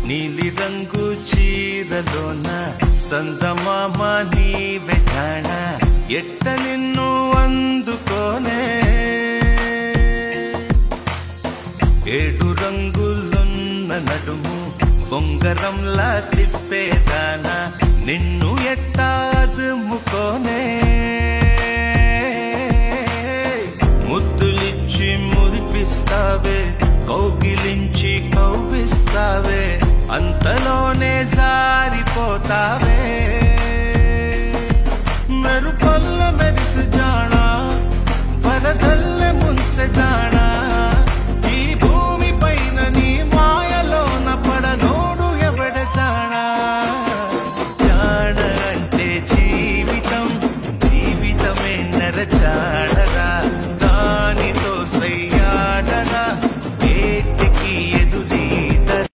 నీలి రంగు చీరలోన సందమామ నీవే జాణ ఎట్ట నిన్ను అందుకోనే ఏడు రంగులున్న నడుము బొంగరంలా తిప్పేదానా నిన్ను ఎట్టా అదుముకోనే ముద్దులిచ్చి మురిపిస్తావే కౌగిలించి కౌగిస్తావే అంతలోనే జారిపోతావే